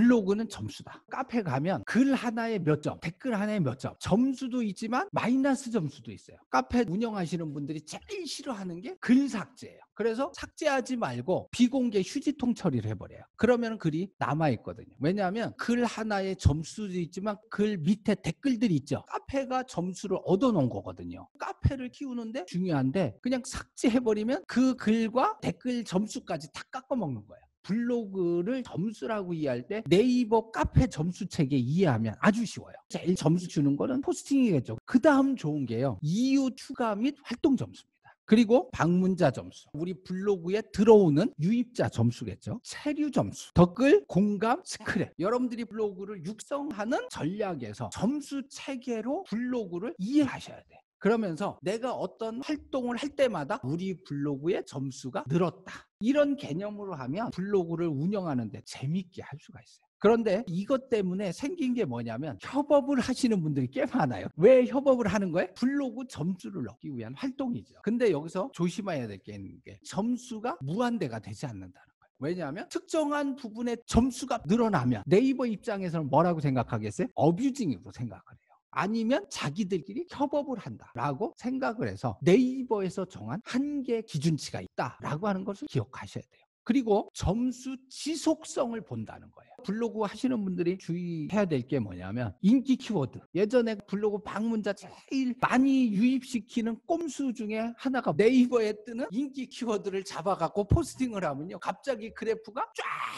블로그는 점수다. 카페 가면 글 하나에 몇 점, 댓글 하나에 몇 점, 점수도 있지만 마이너스 점수도 있어요. 카페 운영하시는 분들이 제일 싫어하는 게 글 삭제예요. 그래서 삭제하지 말고 비공개 휴지통 처리를 해버려요. 그러면 글이 남아있거든요. 왜냐하면 글 하나에 점수도 있지만 글 밑에 댓글들이 있죠. 카페가 점수를 얻어놓은 거거든요. 카페를 키우는데 중요한데 그냥 삭제해버리면 그 글과 댓글 점수까지 다 깎아먹는 거예요. 블로그를 점수라고 이해할 때 네이버 카페 점수 체계 이해하면 아주 쉬워요. 제일 점수 주는 거는 포스팅이겠죠. 그 다음 좋은 게요, 이유 추가 및 활동 점수입니다. 그리고 방문자 점수, 우리 블로그에 들어오는 유입자 점수겠죠. 체류 점수, 댓글, 공감, 스크랩. 여러분들이 블로그를 육성하는 전략에서 점수 체계로 블로그를 이해하셔야 돼요. 그러면서 내가 어떤 활동을 할 때마다 우리 블로그의 점수가 늘었다, 이런 개념으로 하면 블로그를 운영하는데 재밌게 할 수가 있어요. 그런데 이것 때문에 생긴 게 뭐냐면 협업을 하시는 분들이 꽤 많아요. 왜 협업을 하는 거예요? 블로그 점수를 얻기 위한 활동이죠. 근데 여기서 조심해야 될 게 있는 게 점수가 무한대가 되지 않는다는 거예요. 왜냐하면 특정한 부분의 점수가 늘어나면 네이버 입장에서는 뭐라고 생각하겠어요? 어뷰징으로 생각을 해요. 아니면 자기들끼리 협업을 한다라고 생각을 해서 네이버에서 정한 한계 기준치가 있다라고 하는 것을 기억하셔야 돼요. 그리고 점수 지속성을 본다는 거예요. 블로그 하시는 분들이 주의해야 될 게 뭐냐면 인기 키워드. 예전에 블로그 방문자 제일 많이 유입시키는 꼼수 중에 하나가 네이버에 뜨는 인기 키워드를 잡아갖고 포스팅을 하면요, 갑자기 그래프가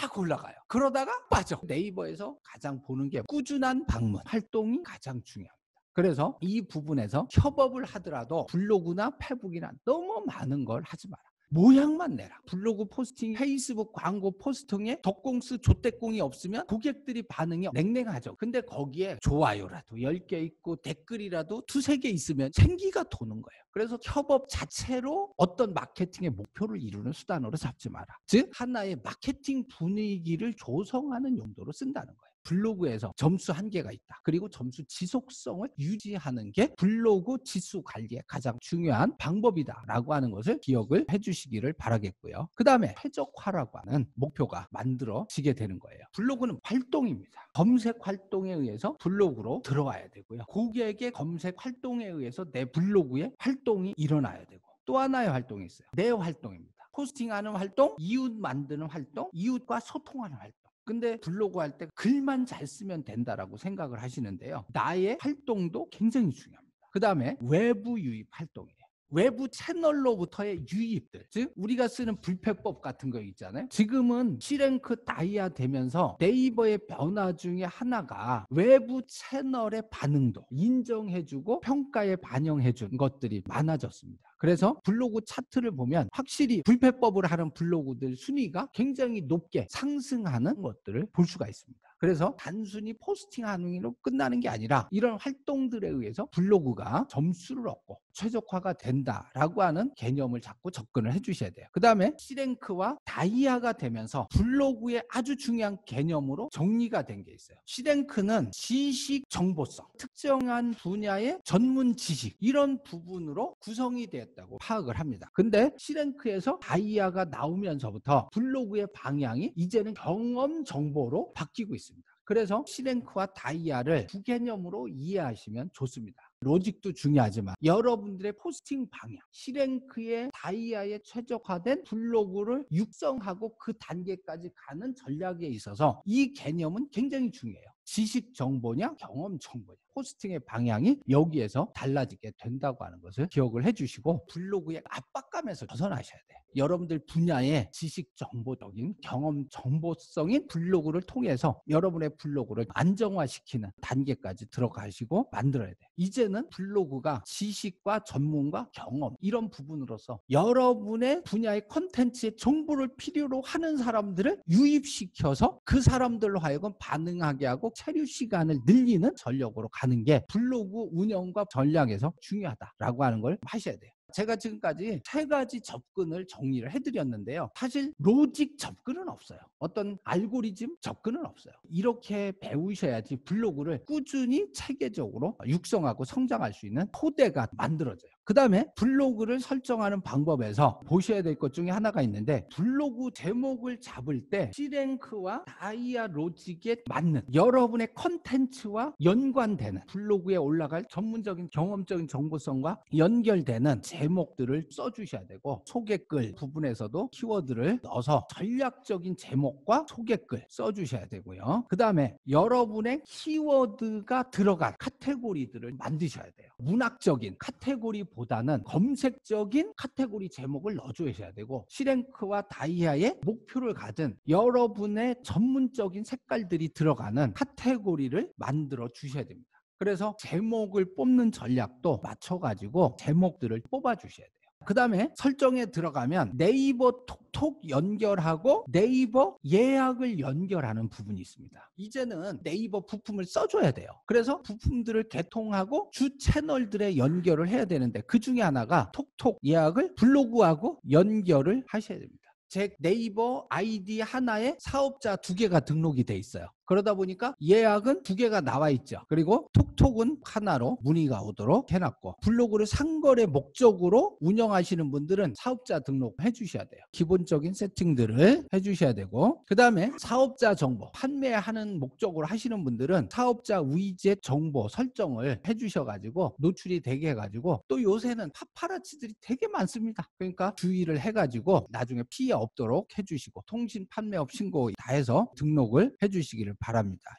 쫙 올라가요. 그러다가 빠져. 네이버에서 가장 보는 게 꾸준한 방문 활동이 가장 중요합니다. 그래서 이 부분에서 협업을 하더라도 블로그나 페북이나 너무 많은 걸 하지 마라. 모양만 내라. 블로그 포스팅, 페이스북 광고 포스팅에 덕공수 조대공이 없으면 고객들이 반응이 냉랭하죠. 근데 거기에 좋아요라도 10개 있고 댓글이라도 2-3개 있으면 생기가 도는 거예요. 그래서 협업 자체로 어떤 마케팅의 목표를 이루는 수단으로 잡지 마라. 즉 하나의 마케팅 분위기를 조성하는 용도로 쓴다는 거예요. 블로그에서 점수 한계가 있다. 그리고 점수 지속성을 유지하는 게 블로그 지수 관리의 가장 중요한 방법이다라고 하는 것을 기억을 해주시기를 바라겠고요. 그 다음에 최적화라고 하는 목표가 만들어지게 되는 거예요. 블로그는 활동입니다. 검색 활동에 의해서 블로그로 들어와야 되고요. 고객의 검색 활동에 의해서 내 블로그에 활동이 일어나야 되고, 또 하나의 활동이 있어요. 내 활동입니다. 포스팅하는 활동, 이웃 만드는 활동, 이웃과 소통하는 활동. 근데 블로그 할 때 글만 잘 쓰면 된다라고 생각을 하시는데요. 나의 활동도 굉장히 중요합니다. 그 다음에 외부 유입 활동이에요. 외부 채널로부터의 유입들, 즉 우리가 쓰는 불패법 같은 거 있잖아요. 지금은 C랭크 다이아 되면서 네이버의 변화 중에 하나가 외부 채널의 반응도 인정해주고 평가에 반영해준 것들이 많아졌습니다. 그래서 블로그 차트를 보면 확실히 불패법을 하는 블로그들 순위가 굉장히 높게 상승하는 것들을 볼 수가 있습니다. 그래서 단순히 포스팅하는 로 끝나는 게 아니라 이런 활동들에 의해서 블로그가 점수를 얻고 최적화가 된다라고 하는 개념을 잡고 접근을 해주셔야 돼요. 그 다음에 C랭크와 다이아가 되면서 블로그의 아주 중요한 개념으로 정리가 된 게 있어요. C랭크는 지식 정보성, 특정한 분야의 전문 지식, 이런 부분으로 구성이 되었다고 파악을 합니다. 근데 C랭크에서 다이아가 나오면서부터 블로그의 방향이 이제는 경험 정보로 바뀌고 있습니다. 그래서 C랭크와 다이아를 두 개념으로 이해하시면 좋습니다. 로직도 중요하지만 여러분들의 포스팅 방향, C랭크의 다이아에 최적화된 블로그를 육성하고 그 단계까지 가는 전략에 있어서 이 개념은 굉장히 중요해요. 지식 정보냐 경험 정보냐, 포스팅의 방향이 여기에서 달라지게 된다고 하는 것을 기억을 해주시고 블로그의 압박감에서 벗어나셔야 돼요. 여러분들 분야의 지식 정보적인 경험 정보성인 블로그를 통해서 여러분의 블로그를 안정화시키는 단계까지 들어가시고 만들어야 돼요. 이제는 블로그가 지식과 전문과 경험 이런 부분으로서 여러분의 분야의 콘텐츠의 정보를 필요로 하는 사람들을 유입시켜서 그 사람들로 하여금 반응하게 하고 체류 시간을 늘리는 전력으로 가는 게 블로그 운영과 전략에서 중요하다라고 하는 걸 하셔야 돼요. 제가 지금까지 3가지 접근을 정리를 해드렸는데요. 사실 로직 접근은 없어요. 어떤 알고리즘 접근은 없어요. 이렇게 배우셔야지 블로그를 꾸준히 체계적으로 육성하고 성장할 수 있는 토대가 만들어져요. 그 다음에 블로그를 설정하는 방법에서 보셔야 될 것 중에 하나가 있는데, 블로그 제목을 잡을 때 C랭크와 다이아 로직에 맞는 여러분의 컨텐츠와 연관되는, 블로그에 올라갈 전문적인 경험적인 정보성과 연결되는 제목들을 써주셔야 되고, 소개글 부분에서도 키워드를 넣어서 전략적인 제목과 소개글 써주셔야 되고요. 그 다음에 여러분의 키워드가 들어간 카테고리들을 만드셔야 돼요. 문학적인 카테고리보다는 검색적인 카테고리 제목을 넣어주셔야 되고, C랭크와 다이아의 목표를 가진 여러분의 전문적인 색깔들이 들어가는 카테고리를 만들어 주셔야 됩니다. 그래서 제목을 뽑는 전략도 맞춰가지고 제목들을 뽑아 주셔야 돼요. 그 다음에 설정에 들어가면 네이버 톡톡 연결하고 네이버 예약을 연결하는 부분이 있습니다. 이제는 네이버 부품을 써줘야 돼요. 그래서 부품들을 개통하고 주 채널들에 연결을 해야 되는데, 그 중에 하나가 톡톡 예약을 블로그하고 연결을 하셔야 됩니다. 제 네이버 아이디 하나에 사업자 2개가 등록이 돼 있어요. 그러다 보니까 예약은 2개가 나와 있죠. 그리고 톡톡은 하나로 문의가 오도록 해놨고, 블로그를 상거래 목적으로 운영하시는 분들은 사업자 등록해 주셔야 돼요. 기본적인 세팅들을 해 주셔야 되고, 그 다음에 사업자 정보, 판매하는 목적으로 하시는 분들은 사업자 위젯 정보 설정을 해 주셔가지고 노출이 되게 해가지고, 또 요새는 파파라치들이 되게 많습니다. 그러니까 주의를 해가지고 나중에 피해 없도록 해주시고, 통신 판매업 신고 다 해서 등록을 해주시기를 바랍니다.